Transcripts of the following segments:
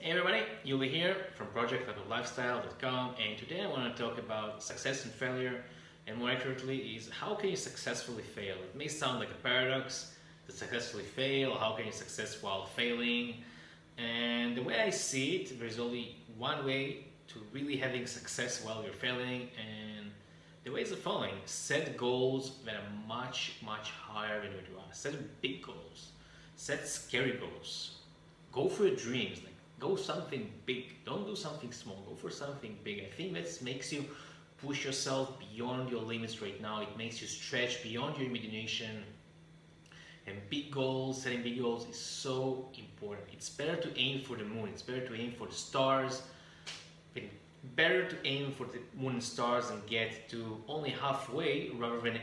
Hey everybody, Yuli here from project.lifestyle.com, and today I want to talk about success and failure, and more accurately is how can you successfully fail. It may sound like a paradox to successfully fail. How can you success while failing? And the way I see it, there's only one way to really having success while you're failing, and the way is the following: set goals that are much higher than what you are. Set big goals, set scary goals, go for your dreams. Go something big. Don't do something small. Go for something big. I think that makes you push yourself beyond your limits right now. It makes you stretch beyond your imagination. And big goals, setting big goals is so important. It's better to aim for the moon. It's better to aim for the stars. It's better to aim for the moon and stars and get to only halfway rather than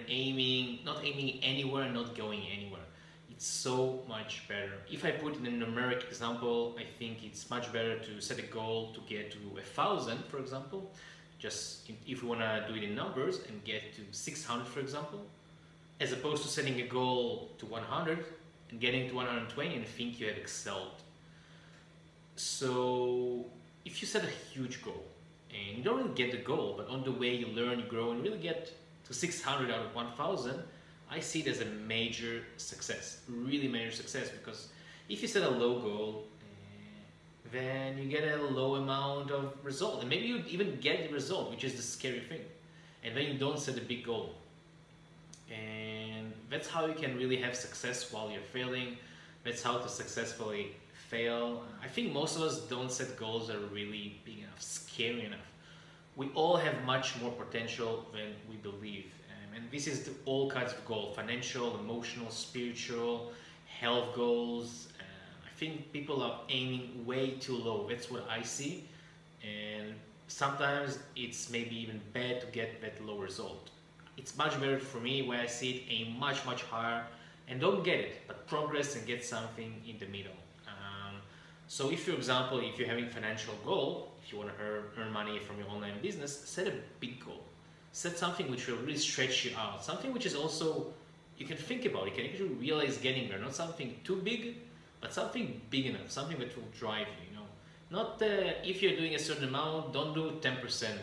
not aiming anywhere, not going anywhere. It's so much better. If I put in a numeric example, I think it's much better to set a goal to get to 1,000, for example. Just if you want to do it in numbers and get to 600, for example, as opposed to setting a goal to 100 and getting to 120 and think you have excelled. So if you set a huge goal and you don't really get the goal, but on the way you learn, you grow, and really get to 600 out of 1,000, I see it as a major success, really major success, because if you set a low goal, then you get a low amount of result, and maybe you even get the result, which is the scary thing, and then you don't set a big goal. And that's how you can really have success while you're failing. That's how to successfully fail. I think most of us don't set goals that are really big enough, scary enough. We all have much more potential than we believe. And this is all kinds of goals: financial, emotional, spiritual, health goals. I think people are aiming way too low. That's what I see. And sometimes it's maybe even bad to get that low result. It's much better for me where I see it aim much higher and don't get it, but progress and get something in the middle. So if, for example, if you're having financial goal, if you want to earn money from your online business, set a big goal. Set something which will really stretch you out, something which is also you can think about, you can actually realize getting there, not something too big, but something big enough, something that will drive you, Not if you're doing a certain amount, don't do 10%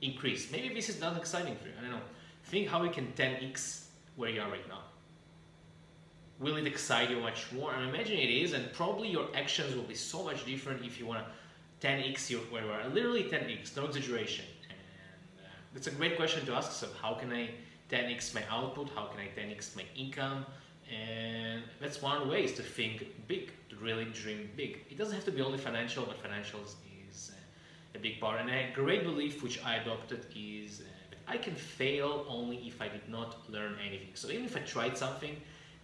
increase. Maybe this is not exciting for you, I don't know. Think how you can 10x where you are right now. Will it excite you much more? I imagine it is, and probably your actions will be so much different if you want to 10x where you are, literally 10x, no exaggeration. It's a great question to ask yourself. How can I 10x my output? How can I 10x my income? And that's one of the ways to think big, to really dream big. It doesn't have to be only financial, but financials is a big part. And a great belief which I adopted is that I can fail only if I did not learn anything. So even if I tried something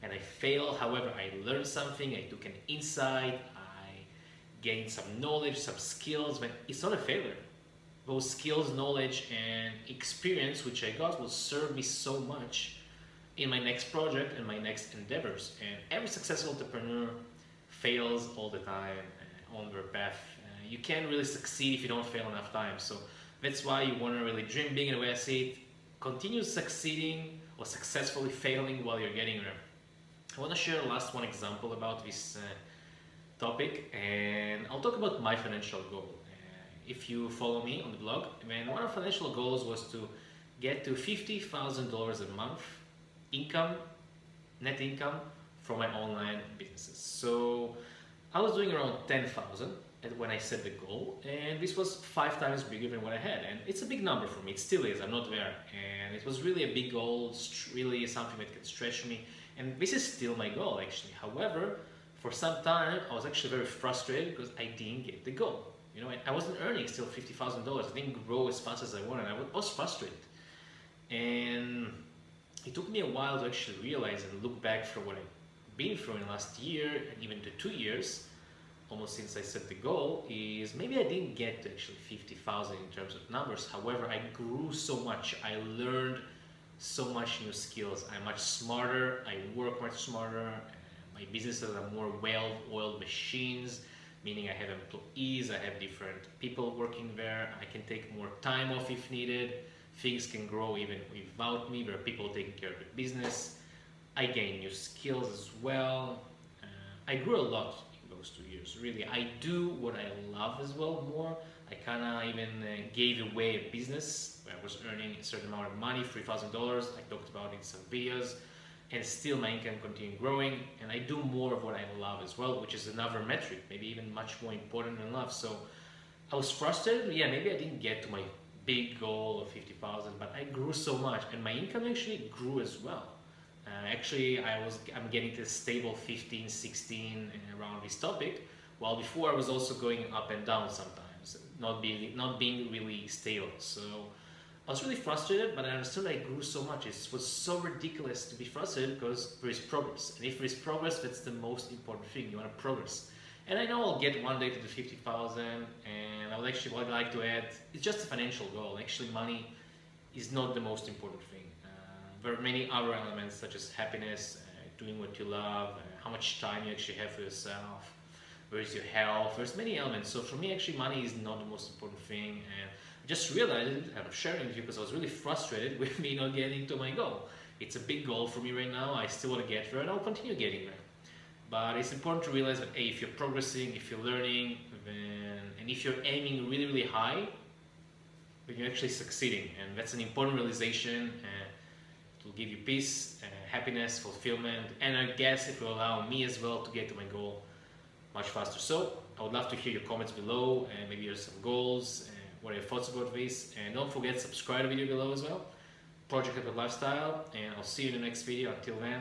and I failed, however, I learned something, I took an insight, I gained some knowledge, some skills, but it's not a failure. Those skills, knowledge, and experience which I got will serve me so much in my next project and my next endeavors. And every successful entrepreneur fails all the time on their path. You can't really succeed if you don't fail enough times. So that's why you want to really dream big. And the way I see it, continue succeeding or successfully failing while you're getting there. I want to share last one example about this topic, and I'll talk about my financial goal. If you follow me on the blog, one of the financial goals was to get to $50,000 a month income, net income from my online businesses. So I was doing around 10,000 when I set the goal, and this was 5 times bigger than what I had. And it's a big number for me, it still is, I'm not there. And it was really a big goal, really something that could stretch me. And this is still my goal actually. However, for some time I was actually very frustrated because I didn't get the goal. I wasn't earning still $50,000. I didn't grow as fast as I wanted. I was frustrated. And it took me a while to actually realize and look back for what I've been through in the last year, and even to 2 years, almost since I set the goal, is maybe I didn't get to actually 50,000 in terms of numbers. However, I grew so much. I learned so much new skills. I'm much smarter. I work much smarter. My businesses are more well-oiled machines, meaning I have employees, I have different people working there, I can take more time off if needed, things can grow even without me, there are people taking care of the business, I gain new skills as well, I grew a lot in those 2 years. Really, I do what I love as well more. I kind of even gave away a business where I was earning a certain amount of money, $3,000. I talked about it in some videos, and still my income continued growing. And I do more of what I love as well, which is another metric, maybe even much more important than love. So I was frustrated. Yeah, maybe I didn't get to my big goal of 50,000, but I grew so much, and my income actually grew as well. Actually, I'm getting to stable 15, 16 around this topic, while before I was also going up and down sometimes, not being really stable. So I was really frustrated, but I understood I grew so much. It was so ridiculous to be frustrated because there is progress, and if there is progress, that's the most important thing. You want to progress. And I know I'll get one day to the 50,000, and what I'd like to add is just a financial goal. Actually, money is not the most important thing. There are many other elements such as happiness, doing what you love, how much time you actually have for yourself, where is your health. There's many elements. So for me, actually, money is not the most important thing. And I just realized it, and I'm sharing it with you because I was really frustrated with me not getting to my goal. It's a big goal for me right now. I still want to get there, and I'll continue getting there. But it's important to realize that, hey, if you're progressing, if you're learning, and if you're aiming really, really high, then you're actually succeeding. And that's an important realization. It will give you peace, happiness, fulfillment, and I guess it will allow me as well to get to my goal much faster. So I would love to hear your comments below, and maybe there's some goals, what are your thoughts about this. And don't forget to subscribe to the video below as well. Project Epic Lifestyle, and I'll see you in the next video. Until then,